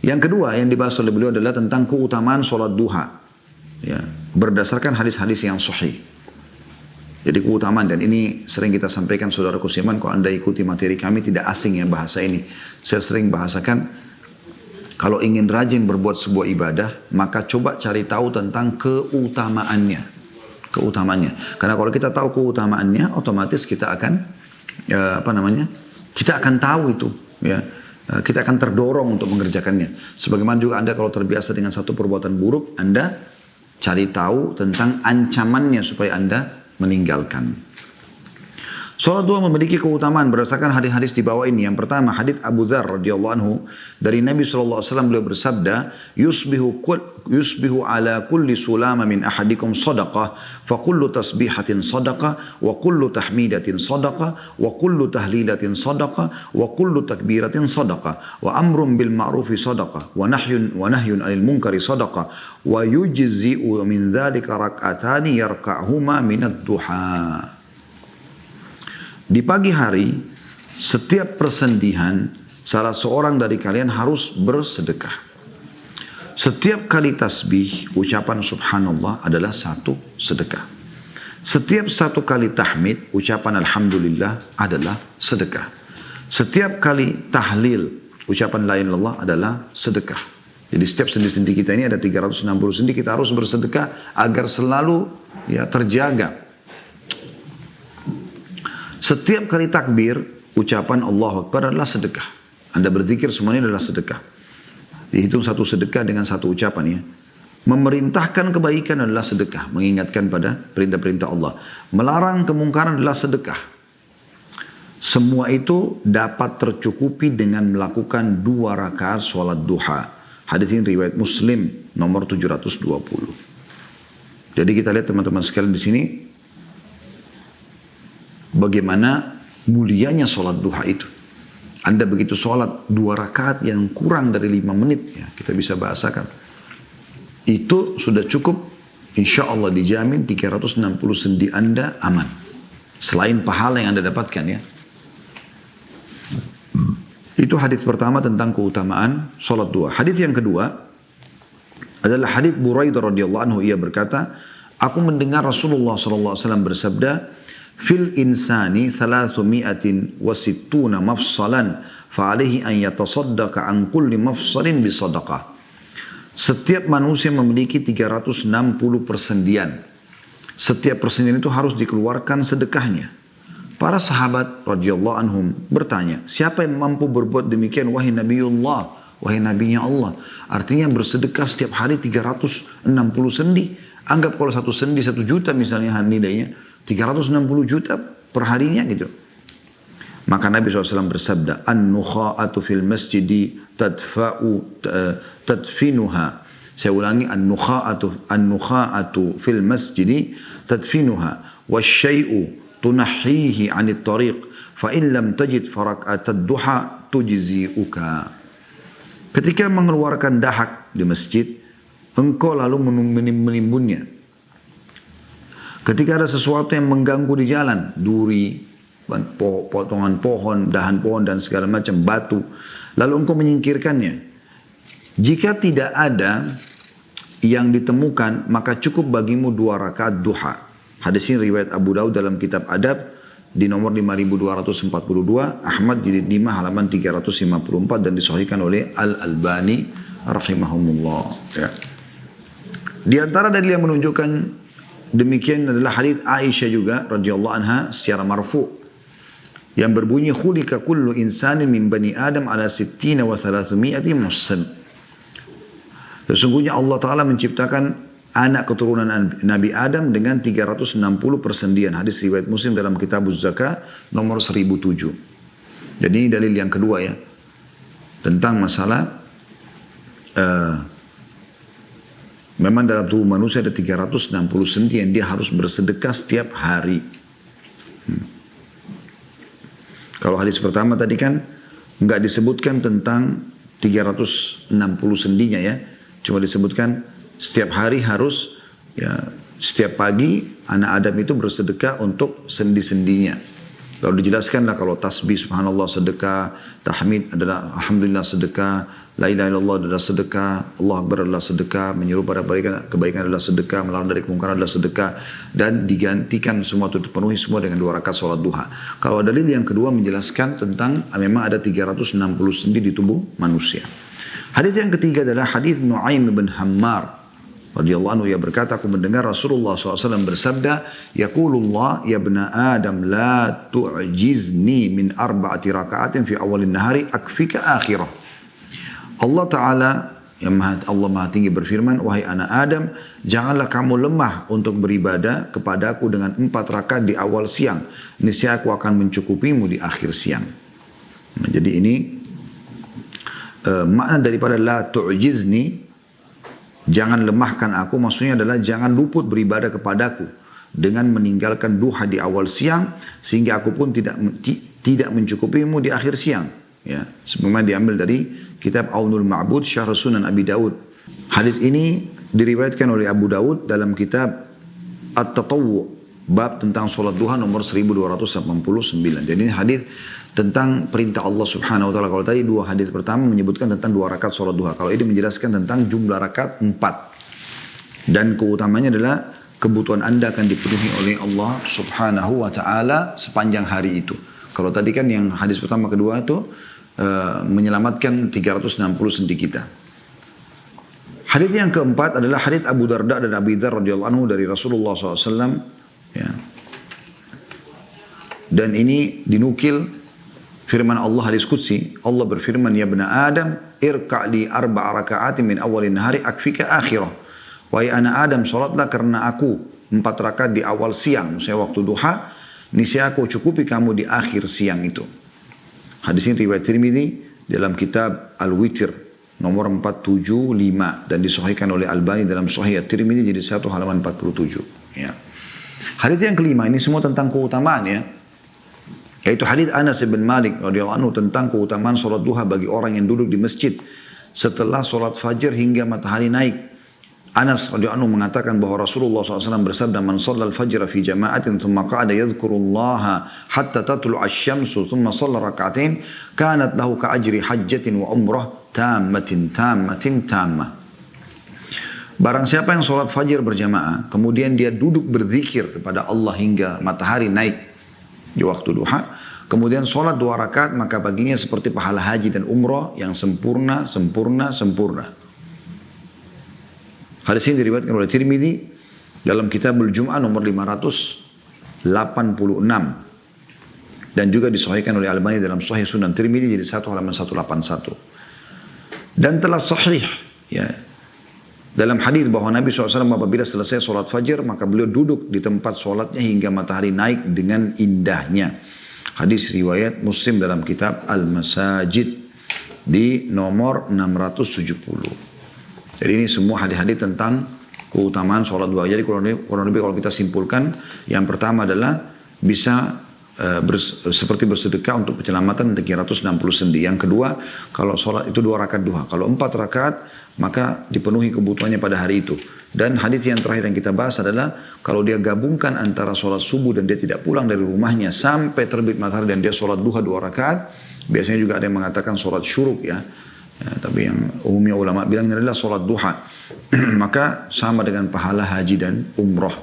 Yang kedua yang dibahas oleh beliau adalah tentang keutamaan sholat duha. Ya, berdasarkan hadis-hadis yang sahih. Jadi keutamaan, dan ini sering kita sampaikan saudaraku seiman, kalau anda ikuti materi kami tidak asing ya bahasa ini. Saya sering bahasakan, kalau ingin rajin berbuat sebuah ibadah, maka coba cari tahu tentang keutamaannya. Keutamaannya. Karena kalau kita tahu keutamaannya, otomatis kita akan, kita akan tahu itu. Ya. Kita akan terdorong untuk mengerjakannya. Sebagaimana juga anda kalau terbiasa dengan satu perbuatan buruk, anda cari tahu tentang ancamannya supaya anda meninggalkan. Salat duha memiliki keutamaan berdasarkan hadis-hadis di bawah ini. Yang pertama, hadis Abu Dzar radhiyallahu anhu dari Nabi SAW, beliau bersabda, yusbihu ala kulli sulama min ahadikum sadaqah, fa kullu tasbihatin sadaqah, wa kullu tahmidatin sadaqah, wa kullu tahlilatin sadaqah, wa kullu takbiratin sadaqah, wa amrun bil ma'rufi sadaqah, wa nahyun anil munkari sadaqah, wa yujzi'u min dzalika rak'atani yarka'huma minad duha. Di pagi hari, setiap persendihan, salah seorang dari kalian harus bersedekah. Setiap kali tasbih, ucapan subhanallah adalah satu sedekah. Setiap satu kali tahmid, ucapan alhamdulillah adalah sedekah. Setiap kali tahlil, ucapan la ilaha illallah adalah sedekah. Jadi setiap sendi-sendi kita ini ada 360 sendi, kita harus bersedekah agar selalu terjaga. Setiap kali takbir, ucapan Allahu Akbar adalah sedekah. Anda berzikir semuanya adalah sedekah. Dihitung satu sedekah dengan satu ucapan ya. Memerintahkan kebaikan adalah sedekah. Mengingatkan pada perintah-perintah Allah. Melarang kemungkaran adalah sedekah. Semua itu dapat tercukupi dengan melakukan 2 rakaat sholat duha. Hadis ini riwayat Muslim nomor 720. Jadi kita lihat teman-teman sekalian di sini, bagaimana mulianya sholat duha itu. Anda begitu sholat 2 rakaat yang kurang dari 5 menit, ya, kita bisa bahasakan. Itu sudah cukup, insya Allah dijamin 360 sendi Anda aman. Selain pahala yang Anda dapatkan ya. Itu hadis pertama tentang keutamaan sholat duha. Hadis yang kedua adalah hadis Buraidah radhiyallahu anhu, ia berkata, aku mendengar Rasulullah SAW bersabda, fil insani 360 mafsalan fa'alaihi an yatasaddaqa an kulli mafsalin bisadaqah. Setiap manusia memiliki 360 persendian. Setiap persendian itu harus dikeluarkan sedekahnya. Para sahabat radhiyallahu anhum bertanya, siapa yang mampu berbuat demikian wahai Nabiullah, wahai Nabinya Allah? Artinya bersedekah setiap hari 360 sendi. Anggap kalau satu sendi 1 juta misalnya nilainya, 360 juta per harinya gitu. Maka Nabi SAW bersabda, an-nukha'atu fil masjidi tadfinuha. Saya ulangi, an-nukha'atu fil masjidi tadfinuha. Wasyai'u tunahihi anit tariq. Fa'in lam tajid farak'atad duha tujzi'uka. Ketika mengeluarkan dahak di masjid, engkau lalu menimbunnya. Ketika ada sesuatu yang mengganggu di jalan, duri, potongan pohon, dahan pohon dan segala macam batu, lalu engkau menyingkirkannya. Jika tidak ada yang ditemukan, maka cukup bagimu 2 rakaat duha. Hadis ini riwayat Abu Daud dalam kitab Adab di nomor 5242, Ahmad jilid 5 halaman 354 dan disahihkan oleh Al-Albani rahimahumullah. Ya. Di antara dalil yang menunjukkan demikian adalah hadis Aisyah juga radhiyallahu anha secara marfu yang berbunyi, khuliqa kullu insanin min bani Adam ala 60 wa 300 muslim. Sesungguhnya Allah Ta'ala menciptakan anak keturunan Nabi Adam dengan 360 persendian. Hadis riwayat Muslim dalam kitab Az-Zakah nomor 1007. Jadi ini dalil yang kedua ya, tentang masalah memang dalam tubuh manusia ada 360 sendi yang dia harus bersedekah setiap hari. Kalau hadis pertama tadi kan nggak disebutkan tentang 360 sendinya ya, cuma disebutkan setiap hari harus ya, setiap pagi anak Adam itu bersedekah untuk sendi-sendinya. Lalu dijelaskanlah kalau tasbih subhanallah sedekah, tahmid adalah alhamdulillah sedekah, la ilaha illallah adalah sedekah, Allah akbar adalah sedekah, menyeru pada kebaikan adalah sedekah, melarang dari kemungkaran adalah sedekah, dan digantikan semua itu dipenuhi semua dengan 2 rakaat sholat duha. Kalau dalil yang kedua menjelaskan tentang memang ada 360 sendi di tubuh manusia. Hadis yang ketiga adalah hadis Nu'aim bin Hammar radhiyallahu anhu, ia berkata, aku mendengar Rasulullah SAW bersabda, yaqulullah ya ibna Adam la tu'jizni min 4 raka'atin fi awalin nahari akfika akhirah. Allah Ta'ala yang Allah Maha Tinggi berfirman, wahai anak Adam, janganlah kamu lemah untuk beribadah kepadaku dengan 4 rakaat di awal siang. Niscaya aku akan mencukupimu di akhir siang. Nah, jadi ini makna daripada la tu'jizni, jangan lemahkan aku, maksudnya adalah jangan luput beribadah kepadaku dengan meninggalkan duha di awal siang, sehingga aku pun tidak mencukupimu di akhir siang. Ya, sebagaimana diambil dari kitab Aunul Ma'bud Syarh Sunan Abi Daud. Hadis ini diriwayatkan oleh Abu Daud dalam kitab At-Tatawwu, bab tentang sholat duha nomor 1289. Jadi ini hadis tentang perintah Allah Subhanahu wa taala. Kalau tadi 2 hadis pertama menyebutkan tentang 2 rakaat sholat duha. Kalau ini menjelaskan tentang jumlah rakaat 4. Dan keutamanya adalah kebutuhan Anda akan dipenuhi oleh Allah Subhanahu wa taala sepanjang hari itu. Kalau tadi kan yang hadis pertama kedua itu menyelamatkan 360 sendi kita. Hadis yang keempat adalah hadis Abu Darda dan Abi Dzar radhiyallahu anhu dari Rasulullah SAW. Ya. Dan ini dinukil firman Allah hadis qudsi. Allah berfirman, ya ibna Adam irka'li 4 raka'atin min awalin nahari akfika akhirah. Wahai anak Adam, salatlah karena aku 4 rakaat di awal siang, maksudnya waktu duha, niscaya aku cukupi kamu di akhir siang itu. Hadis ini riwayat Tirmidzi dalam kitab Al-Witr nomor 475 dan disahihkan oleh Albani dalam Sahih At-Tirmidzi jadi 1 halaman 47. Ya. Hadis yang kelima ini semua tentang keutamaan, ya. Yaitu hadis Anas bin Malik radhiyallahu anhu tentang keutamaan salat duha bagi orang yang duduk di masjid setelah salat fajar hingga matahari naik. Anas radhiyallahu anhu mengatakan bahwa Rasulullah SAW bersabda, man shallal fajra fi jama'atin thumma qa'ada yadhkurullaha hatta tatlu'a asy-syamsu thumma shalla rak'atain kanat lahu ka'ajri hajjatin wa umrah tammatin tammah. Barang siapa yang salat fajar berjamaah kemudian dia duduk berzikir kepada Allah hingga matahari naik di waktu duha, kemudian sholat 2 rakaat, maka baginya seperti pahala haji dan umrah yang sempurna. Hadis ini diriwayatkan oleh Tirmidzi dalam Kitabul Jum'ah nomor 586 dan juga disahihkan oleh Albani dalam Sahih Sunan Tirmidzi jadi 1 halaman 181. Dan telah sahih, ya, dalam hadis bahwa Nabi SAW apabila selesai sholat fajar maka beliau duduk di tempat sholatnya hingga matahari naik dengan indahnya. Hadis riwayat Muslim dalam kitab Al-Masajid di nomor 670. Jadi ini semua hadis-hadis tentang keutamaan sholat duha. Jadi kurang lebih kalau kita simpulkan, yang pertama adalah bisa seperti bersedekah untuk penyelamatan 360 sendi. Yang kedua, kalau sholat itu 2 rakaat duha. Kalau 4 rakaat maka dipenuhi kebutuhannya pada hari itu. Dan hadis yang terakhir yang kita bahas adalah kalau dia gabungkan antara sholat subuh dan dia tidak pulang dari rumahnya sampai terbit matahari dan dia sholat duha 2 rakaat, biasanya juga ada yang mengatakan sholat syuruk, ya. Ya, tapi yang umumnya ulama bilang ini adalah sholat duha. Maka sama dengan pahala haji dan umrah.